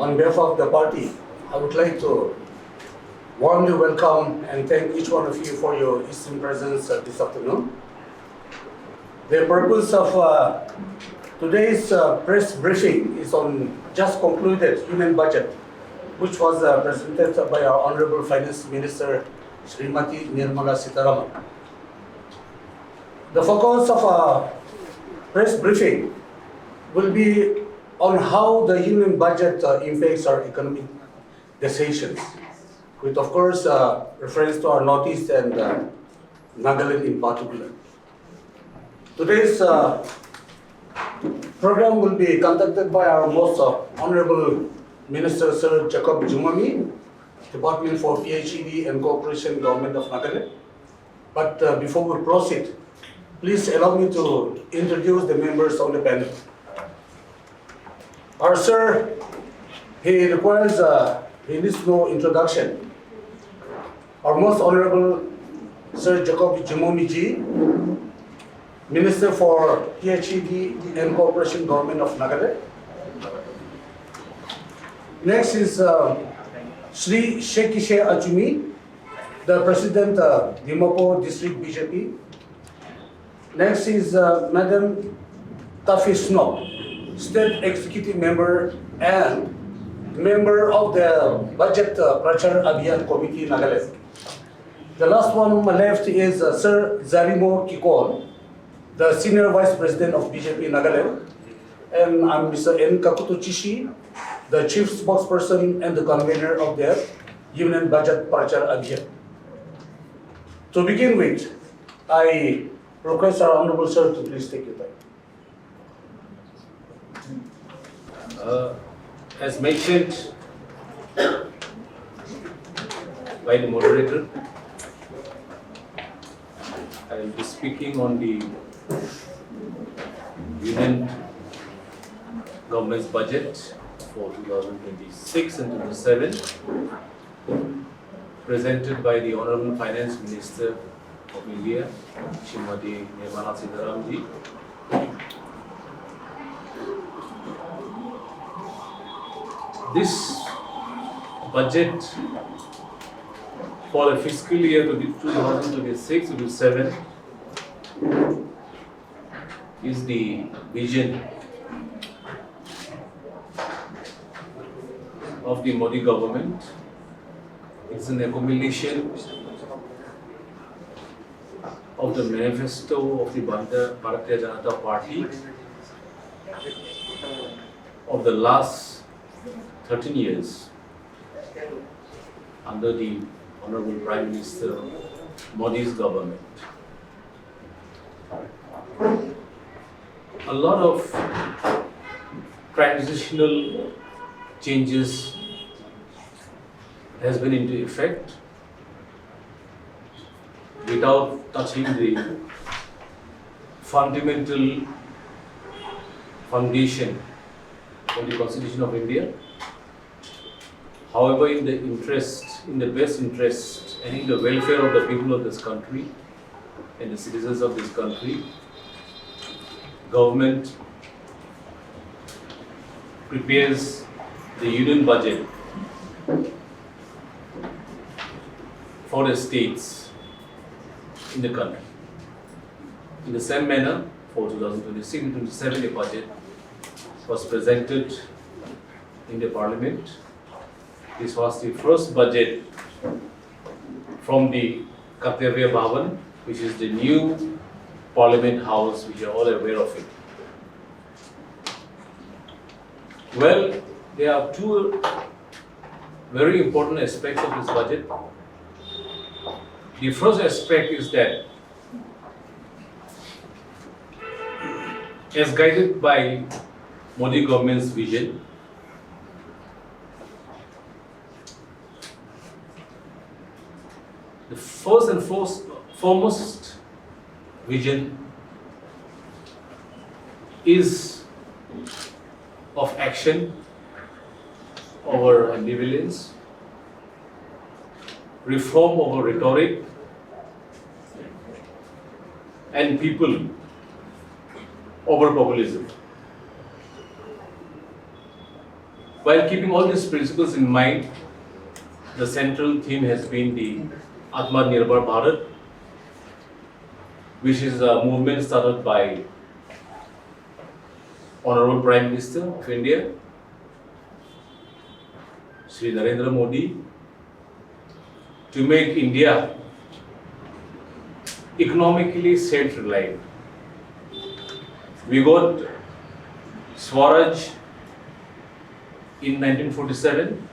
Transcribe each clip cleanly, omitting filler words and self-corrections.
On behalf of the party, I would like to warmly welcome and thank each one of you for your esteemed presence this afternoon. The purpose of today's press briefing is on just concluded Union Budget, which was presented by our Honorable Finance Minister, Srimati Nirmala Sitharaman. The focus of our press briefing will be on how the Union Budget impacts our economic decisions, with of course reference to our Northeast and Nagaland in particular. Today's program will be conducted by our most Honorable Minister Sir Jacob Zhimomi, Department for PHED and Cooperation, Government of Nagaland. But before we proceed, please allow me to introduce the members of the panel. Our sir, he needs no introduction. Our most Honorable Sir Jacob Zhimomi ji, Minister for PHED and Cooperation, Government of Nagaland. Next is Shri Shekishe Achumi, the President Dimapur District BJP. Next is Madam Tafi Snow, State Executive Member and Member of the Budget Prachar Abhiyan Committee, Nagaland. The last one on my left is Sir Zarimo Kikol, the Senior Vice President of BJP Nagaland. And I'm Mr. N. Kakuto Chishi, the Chief Spokesperson and the Convener of the Union Budget Prachar Abhiyan. To begin with, I request our Honorable Sir to please take your time. As mentioned by the moderator, I will be speaking on the Union Government's budget for 2026 and 2027, presented by the Honorable Finance Minister of India, Srimati Nirmala Sitharaman ji. This budget for the fiscal year 2026-27 is the vision of the Modi government. It's an accumulation of the manifesto of the Bharatiya Janata Party of the last 13 years under the Honorable Prime Minister Modi's government. A lot of transitional changes has been into effect without touching the fundamental foundation of the Constitution of India. However, in the best interest and in the welfare of the people of this country and the citizens of this country, government prepares the union budget for the states in the country. In the same manner, for 2026 and 2027, a budget was presented in the Parliament. This was the first budget from the Kartavya Bhavan, which is the new Parliament House, which you are all aware of it. Well, there are two very important aspects of this budget. The first aspect is that, as guided by Modi government's vision, the first and foremost vision is of action over ambivalence, reform over rhetoric, and people over populism. While keeping all these principles in mind, the central theme has been the Atmanirbhar Bharat, which is a movement started by Honorable Prime Minister of India, Shri Narendra Modi, to make India economically self-reliant. We got Swaraj in 1947.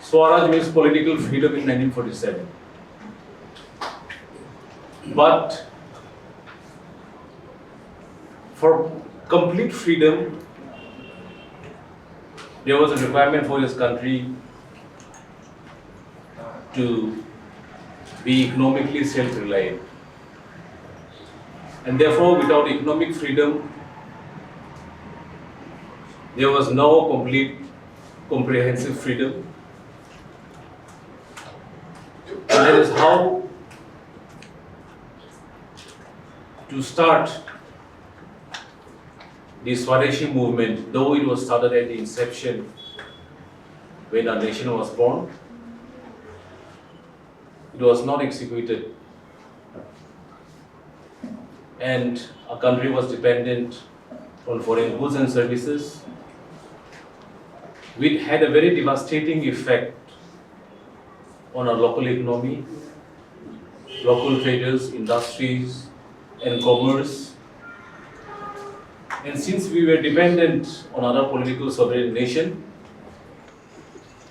Swaraj means political freedom in 1947. But for complete freedom, there was a requirement for this country to be economically self-reliant. And therefore, without economic freedom, there was no complete, comprehensive freedom. And that is how to start the Swadeshi movement, though it was started at the inception when our nation was born, it was not executed. And our country was dependent on foreign goods and services, which had a very devastating effect on our local economy, local traders, industries, and commerce. And since we were dependent on other political sovereign nation,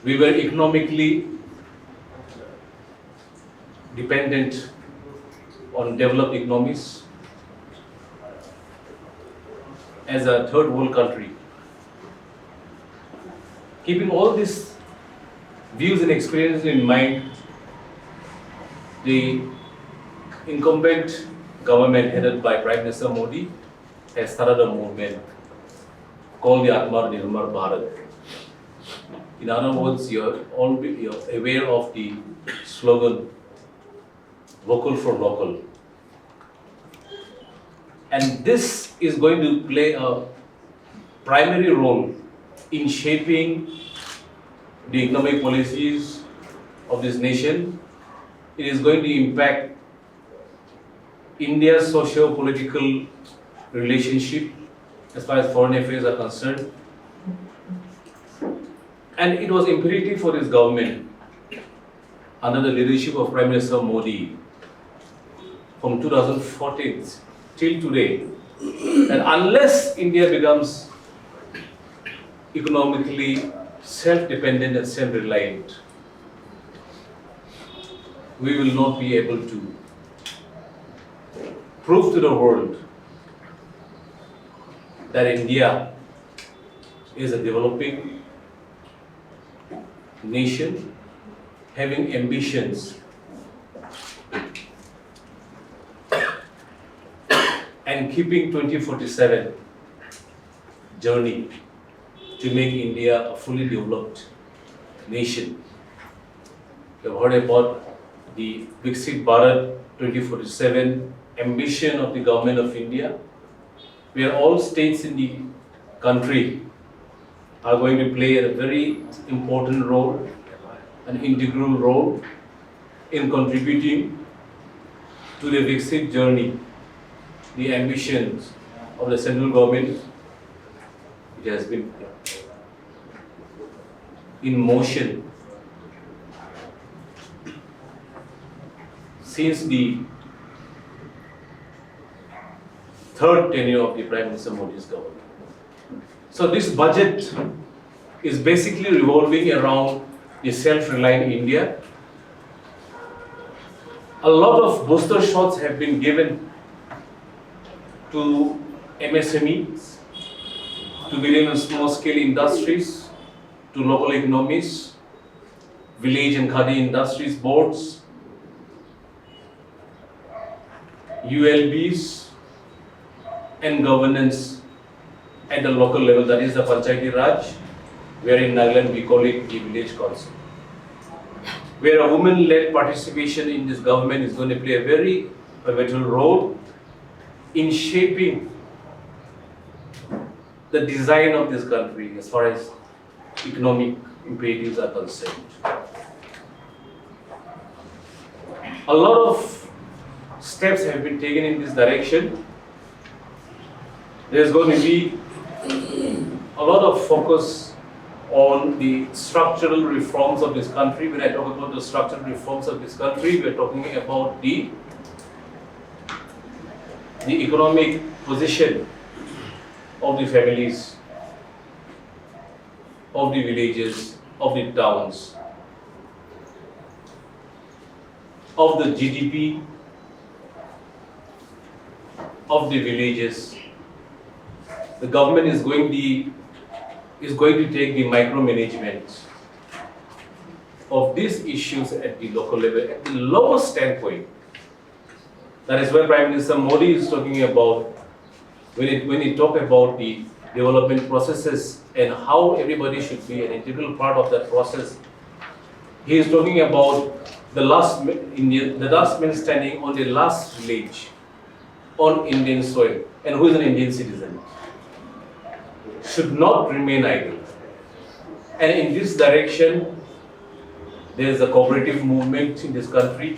we were economically dependent on developed economies as a third world country. Keeping all these views and experiences in mind, the incumbent government headed by Prime Minister Modi has started a movement called the Atmanirbhar Bharat. In other words, you're aware of the slogan, vocal for local. And this is going to play a primary role in shaping the economic policies of this nation. It is going to impact India's socio-political relationship as far as foreign affairs are concerned. And it was imperative for this government, under the leadership of Prime Minister Modi, from 2014 till today, that unless India becomes economically self-dependent and self-reliant, we will not be able to prove to the world that India is a developing nation having ambitions and keeping 2047 journey to make India a fully developed nation. You have heard about the Viksit Bharat 2047 ambition of the government of India, where all states in the country are going to play a very important role, an integral role in contributing to the Viksit journey, the ambitions of the central government. It has been in motion since the third tenure of the Prime Minister Modi's government. So this budget is basically revolving around the self-reliant India. A lot of booster shots have been given to MSMEs, to medium and small scale industries, to local economies, village and khadi industries boards, ULBs, and governance at the local level, that is the Panchayati Raj, where in Nagaland we call it the village council, where a women-led participation in this government is going to play a very pivotal role in shaping the design of this country as far as economic imperatives are concerned. A lot of steps have been taken in this direction. There's going to be a lot of focus on the structural reforms of this country. When I talk about the structural reforms of this country, we are talking about the economic position of the families, of the villages, of the towns, of the GDP, of the villages. The government is going to take the micromanagement of these issues at the local level, at the lowest standpoint. That is why Prime Minister Modi is talking about, when he talk about the development processes and how everybody should be an integral part of that process. He is talking about the last man standing on the last village on Indian soil, and who is an Indian citizen, should not remain idle. And in this direction, there is a cooperative movement in this country.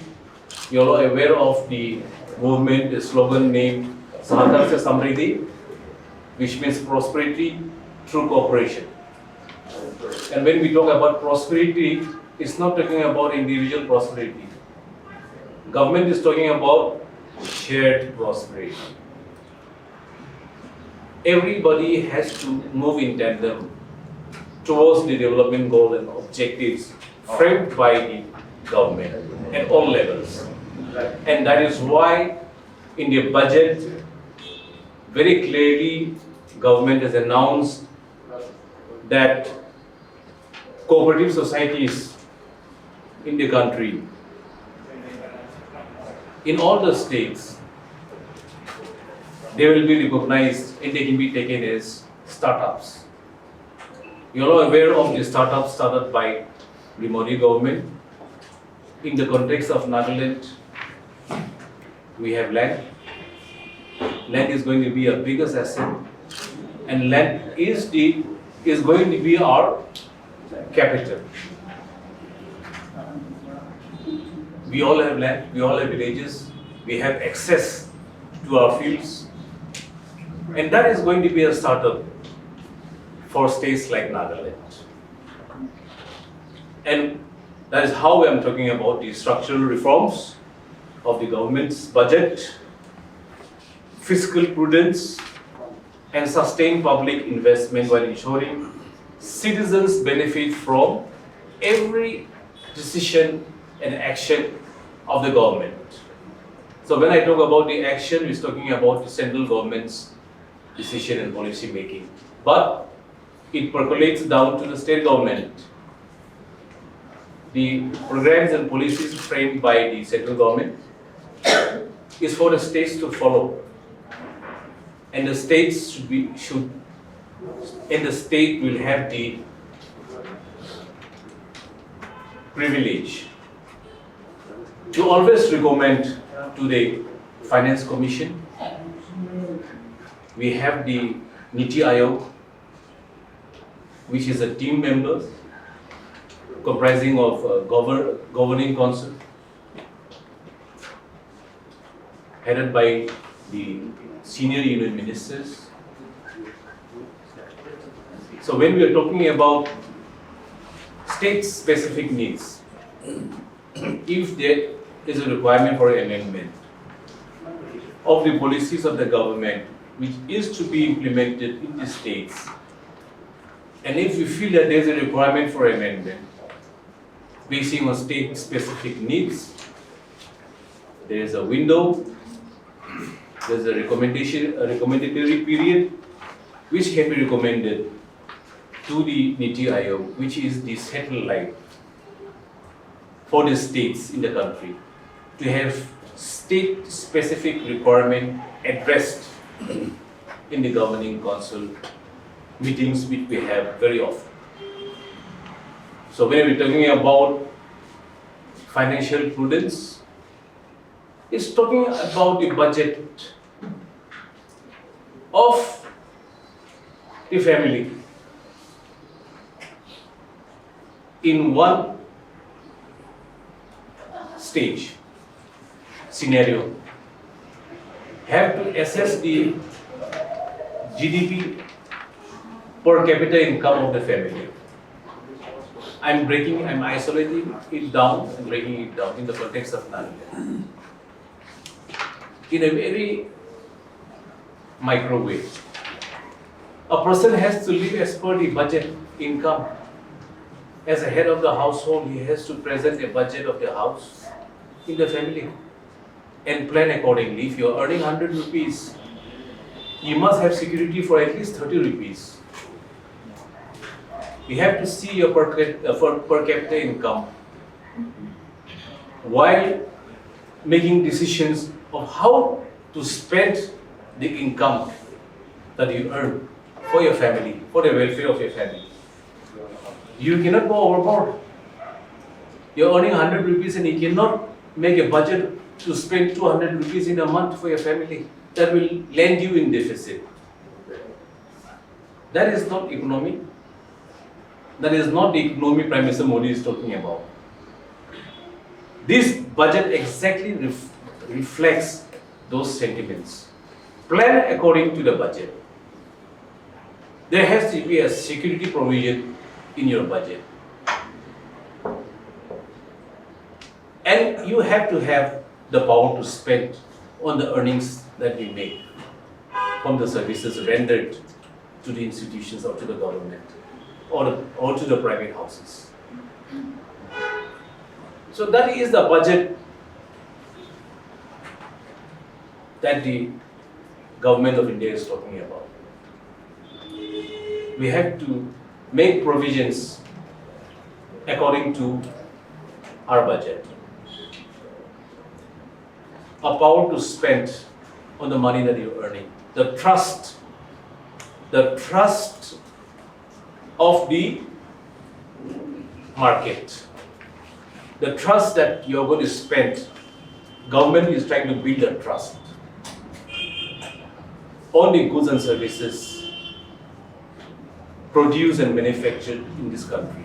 You are all aware of the movement, the slogan named Sahakar Se Samriddhi, which means prosperity through cooperation. And when we talk about prosperity, it's not talking about individual prosperity. Government is talking about shared prosperity. Everybody has to move in tandem towards the development goal and objectives framed by the government at all levels. And that is why in the budget, very clearly, government has announced that cooperative societies in the country, in all the states, they will be recognized and they can be taken as startups. You are all aware of the startups started by the Modi government. In the context of Nagaland, we have land. Land is going to be our biggest asset, and land is going to be our capital. We all have land, we all have villages, we have access to our fields, and that is going to be a startup for states like Nagaland. And that is how I am talking about the structural reforms of the government's budget, fiscal prudence, and sustained public investment while ensuring citizens benefit from every decision and action of the government. So when I talk about the action, we're talking about the central government's decision and policy making. But it percolates down to the state government. The programs and policies framed by the central government is for the states to follow. And the states and the state will have the privilege to always recommend to the Finance Commission. We have the Niti Aayog, which is a team members comprising of governing council, headed by the senior union ministers. So when we are talking about state-specific needs, if there is a requirement for amendment of the policies of the government which is to be implemented in the states, and if we feel that there is a requirement for amendment based on state-specific needs, there is a window, there is a recommendatory period which can be recommended to the Niti Aayog, which is the satellite for the states in the country, to have state-specific requirement addressed in the governing council meetings which we have very often. So when we're talking about financial prudence, it's talking about the budget of the family in one stage scenario have to assess the GDP per capita income of the family. I'm isolating it down and breaking it down in the context of Nagaland. In a very micro way. A person has to live as per the budget income. As a head of the household, he has to present a budget of the house in the family and plan accordingly. If you are earning 100 rupees, you must have security for at least 30 rupees. You have to see your per capita income while making decisions of how to spend the income that you earn for your family, for the welfare of your family. You cannot go overboard. You're earning 100 rupees and you cannot make a budget to spend 200 rupees in a month for your family. That will land you in deficit. That is not economy. That is not the economy Prime Minister Modi is talking about. This budget exactly reflects those sentiments. Plan according to the budget. There has to be a security provision in your budget. And you have to have the power to spend on the earnings that we make from the services rendered to the institutions or to the government or to the private houses. So that is the budget that the government of India is talking about. We have to make provisions according to our budget. A power to spend on the money that you're earning. The trust of the market. The trust that you're going to spend. Government is trying to build a trust on the goods and services produced and manufactured in this country.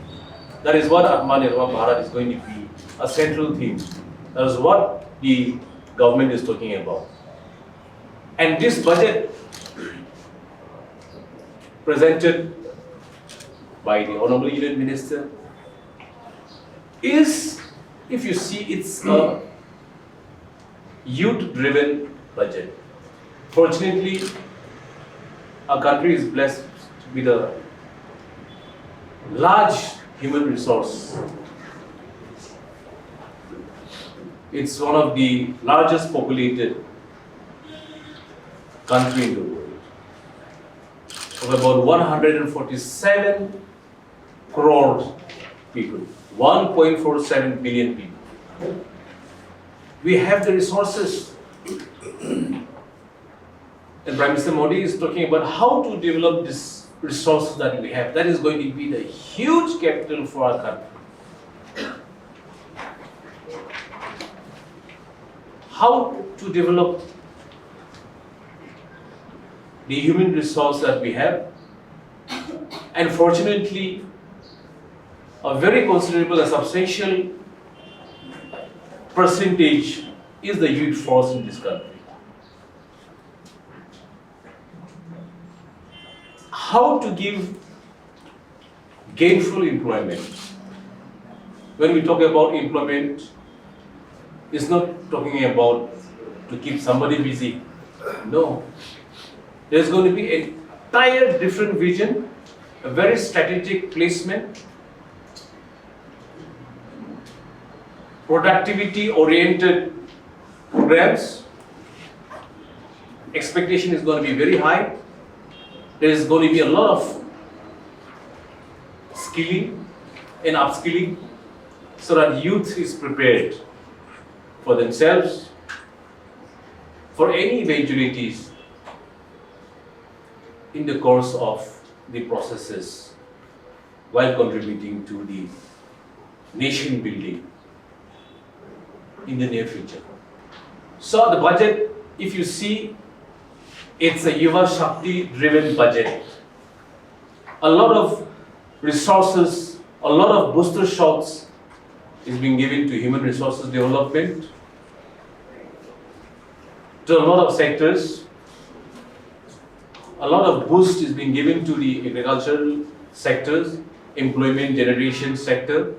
That is what Atmanirbhar Bharat is going to be a central theme. That is what the government is talking about. And this budget presented by the Honorable Union Minister is, if you see, it's a youth-driven budget. Fortunately, our country is blessed with a large human resource. It's one of the largest populated country in the world. Of about 147 crore people, 1.47 billion people. We have the resources. And Prime Minister Modi is talking about how to develop this resources that we have. That is going to be the huge capital for our country. How to develop the human resource that we have. And fortunately, a very considerable, a substantial percentage is the youth force in this country. How to give gainful employment. When we talk about employment, it's not talking about to keep somebody busy. No. There's going to be an entire different vision, a very strategic placement, productivity-oriented programs. Expectation is going to be very high. There is going to be a lot of skilling and upskilling so that youth is prepared for themselves, for any eventualities in the course of the processes while contributing to the nation building in the near future. So the budget, if you see, it's a Yuva Shakti driven budget. A lot of resources, a lot of booster shots is being given to human resources development, to a lot of sectors. A lot of boost is being given to the agricultural sectors, employment generation sector,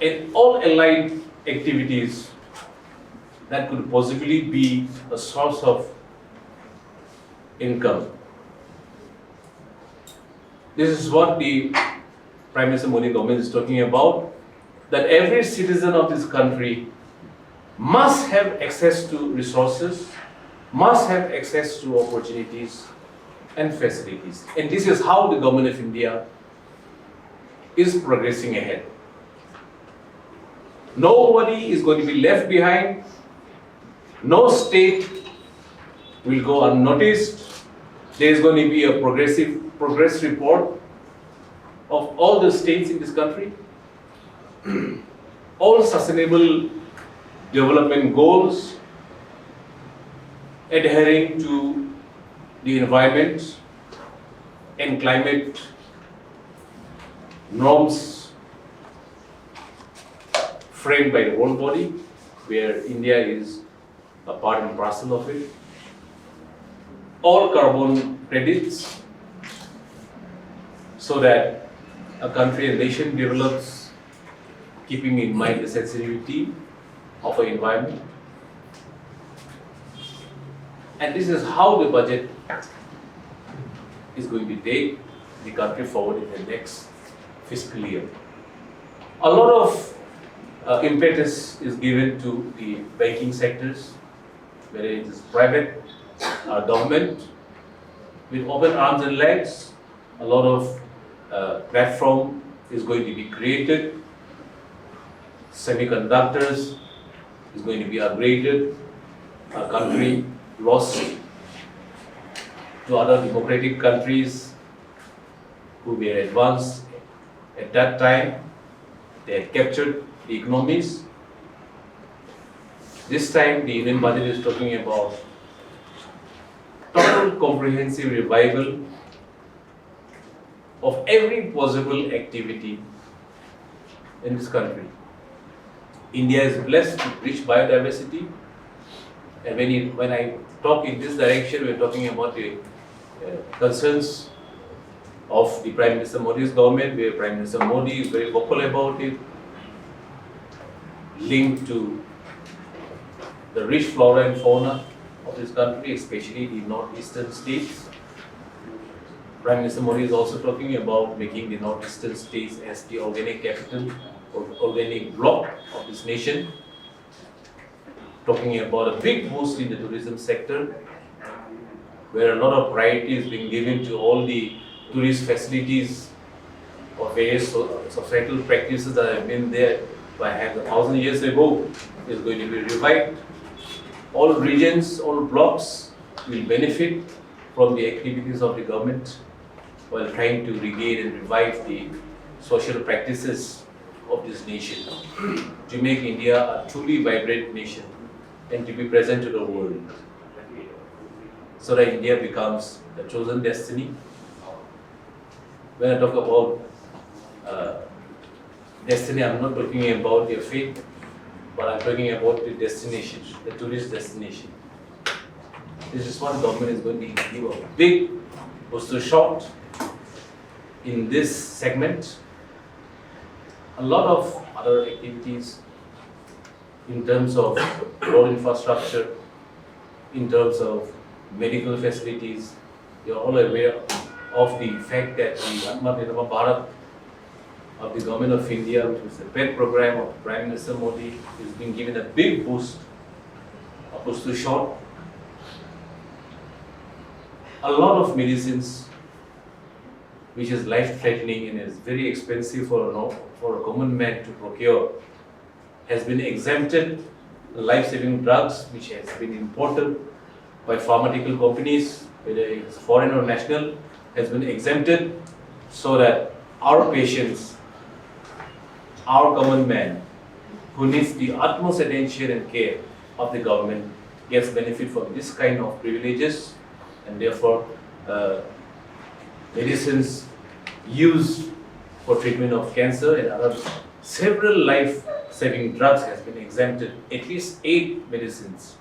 and all allied activities that could possibly be a source of income. This is what the Prime Minister Modi government is talking about, that every citizen of this country must have access to resources, must have access to opportunities and facilities. And this is how the government of India is progressing ahead. Nobody is going to be left behind. No state will go unnoticed. There is going to be a progress report of all the states in this country. All sustainable development goals, adhering to the environment and climate norms framed by the world body, where India is a part and parcel of it. All carbon credits, so that a country, a nation develops keeping in mind the sensitivity of our environment. And this is how the budget is going to take the country forward in the next fiscal year. A lot of impetus is given to the banking sectors, whether it is private or government, with open arms and legs. A lot of platform is going to be created. Semiconductors is going to be upgraded. Our country lost to other democratic countries who were advanced at that time. They had captured the economies. This time the Union budget is talking about total comprehensive revival of every possible activity in this country. India is blessed with rich biodiversity, and when I talk in this direction, we are talking about the concerns of the Prime Minister Modi's government, where Prime Minister Modi is very vocal about it, linked to the rich flora and fauna of this country, especially the northeastern states. Prime Minister Modi is also talking about making the northeastern states as the organic capital or organic bloc of this nation, talking about a big boost in the tourism sector, where a lot of priority is being given to all the tourist facilities or various societal practices that have been there perhaps 1,000 years ago is going to be revived. All regions, all blocks will benefit from the activities of the government while trying to regain and revive the social practices of this nation to make India a truly vibrant nation and to be present to the world, so that India becomes the chosen destiny. When I talk about destiny, I'm not talking about their fate, but I'm talking about the destination, the tourist destination. This is what government is going to give a big booster shot in this segment. A lot of other activities in terms of road infrastructure, in terms of medical facilities. You are all aware of the fact that the Viksit Bharat of the government of India, which was a pet program of Prime Minister Modi, is being given a big boost, a booster shot. A lot of medicines, which is life-threatening and is very expensive for a common man to procure, has been exempted. Life-saving drugs, which has been imported by pharmaceutical companies, whether it's foreign or national, has been exempted, so that our patients, our common man, who needs the utmost attention and care of the government, gets benefit from this kind of privileges and therefore medicines used for treatment of cancer and other several life-saving drugs has been exempted, at least 8 medicines.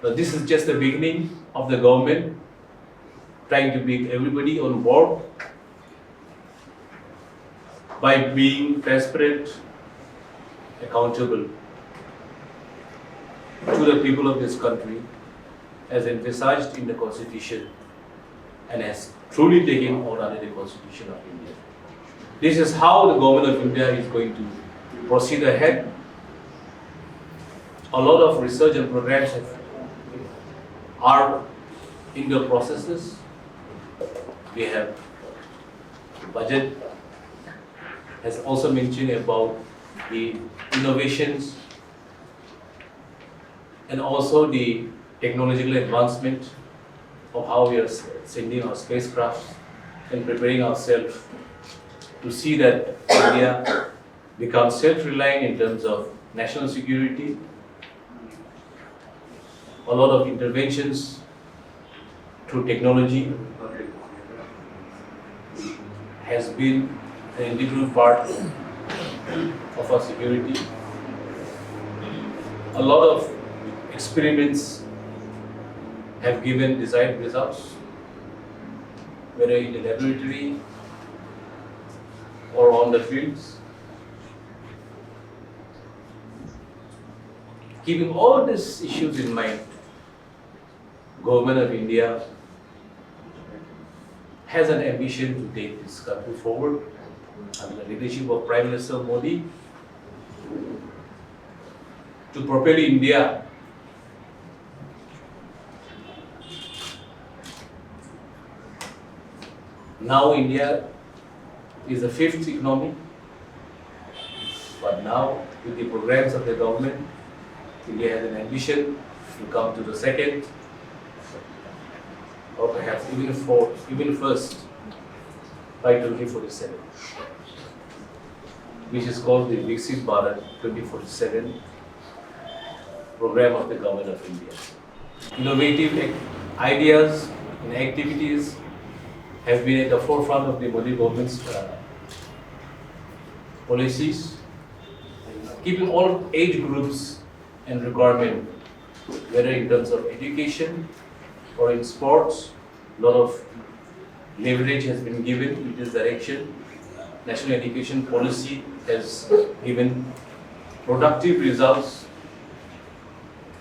Now this is just the beginning of the government trying to bring everybody on board by being transparent, accountable to the people of this country as emphasized in the Constitution and as truly taken out under the Constitution of India. This is how the government of India is going to proceed ahead. A lot of research and programs are in the processes. We have the budget has also mentioned about the innovations and also the technological advancement of how we are sending our spacecrafts and preparing ourselves to see that India becomes self-reliant in terms of national security. A lot of interventions through technology has been an integral part of our security. A lot of experiments have given desired results, whether in the laboratory or on the fields. Keeping all these issues in mind, Government of India has an ambition to take this country forward under the leadership of Prime Minister Modi to propel India now. India is the 5th economy, but now with the programs of the government, India has an ambition to come to the 2nd or perhaps even 4th, even 1st by 2047, which is called the Viksit Bharat 2047 program of the Government of India. Innovative ideas and activities have been at the forefront of the Modi government's policies, keeping all age groups and requirement, whether in terms of education or in sports. A lot of leverage has been given in this direction. National education policy has given productive results,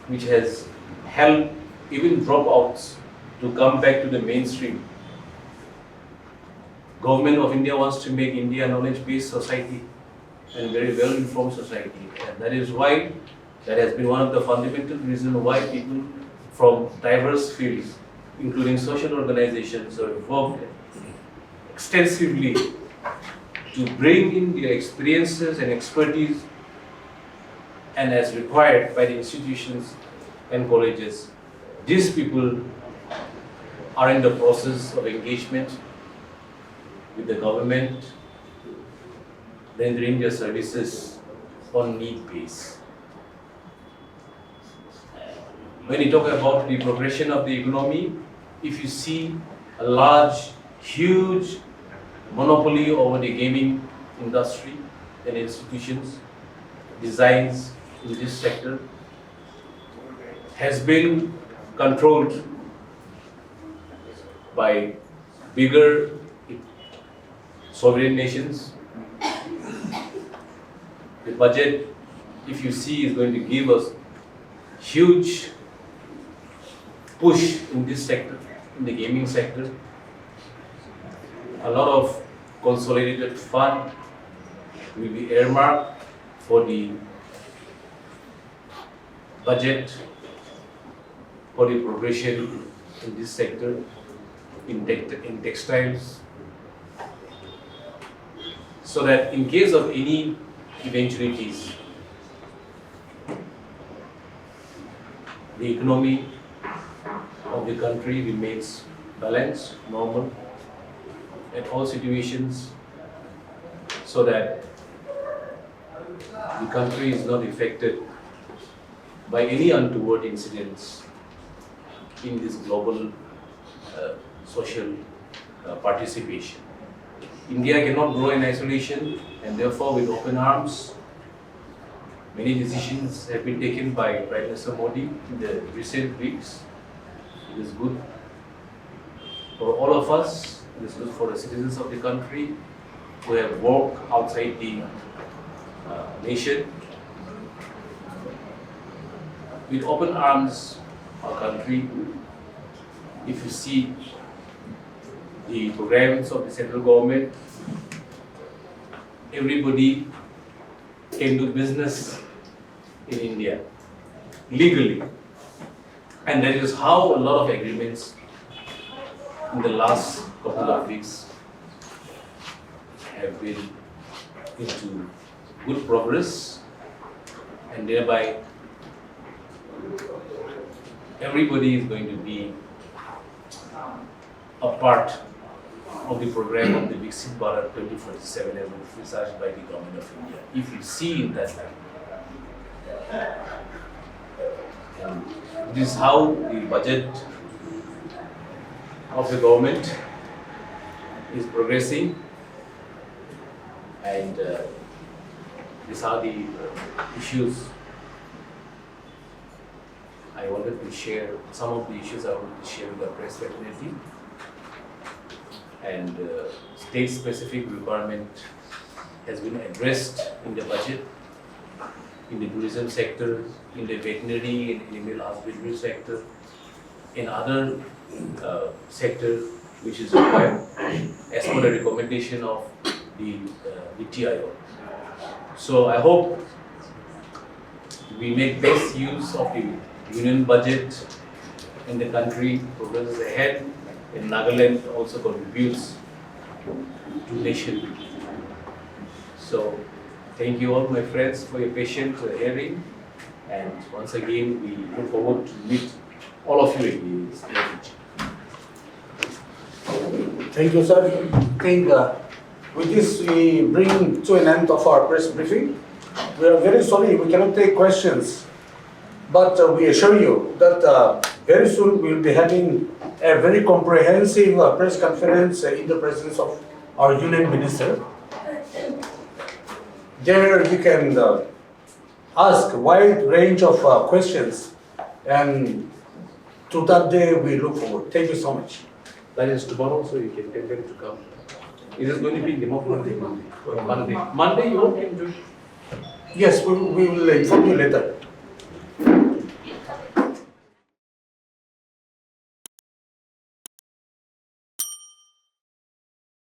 which has helped even dropouts to come back to the mainstream. Government of India wants to make India a knowledge-based society and very well-informed society, and that is why that has been one of the fundamental reasons why people from diverse fields, including social organizations, are involved extensively to bring in their experiences and expertise, and as required by the institutions and colleges, these people are in the process of engagement with the government, rendering their services on need base. When you talk about the progression of the economy, if you see a large, huge monopoly over the gaming industry and institutions, designs in this sector has been controlled by bigger sovereign nations. The budget, if you see, is going to give us huge push in this sector, in the gaming sector. A lot of consolidated fund will be earmarked for the budget for the progression in this sector, in textiles, so that in case of any eventualities, the economy of the country remains balanced, normal, at all situations, so that the country is not affected by any untoward incidents in this global social participation. India cannot grow in isolation, and therefore with open arms, many decisions have been taken by Prime Minister Modi in the recent weeks. It is good for all of us, it is good for the citizens of the country who have worked outside the nation. With open arms, our country, if you see the programs of the central government, everybody can do business in India legally. And that is how a lot of agreements in the last couple of weeks have been into good progress, and thereby everybody is going to be a part of the program of the Viksit Bharat 2047 as envisaged by the government of India. If you see in that light, and this is how the budget of the government is progressing, and these are the issues I wanted to share. Some of the issues I wanted to share with the press fraternity. And state-specific requirement has been addressed in the budget, in the tourism sector, in the veterinary and animal husbandry sector, in other sectors which is required as per the recommendation of the VTIO. So I hope we make best use of the union budget and the country progresses ahead, and Nagaland also contributes to nation. So thank you all my friends for your patient hearing, and once again we look forward to meet all of you in the future. Thank you, sir. I think with this we bring to an end of our press briefing. We are very sorry we cannot take questions, but we assure you that very soon we will be having a very comprehensive press conference in the presence of our Union Minister. There you can ask a wide range of questions, and to that day we look forward. Thank you so much. That is tomorrow, so you can tell them to come. It is going to be Dimapur Monday. Monday you all can do. Yes, we will inform you later.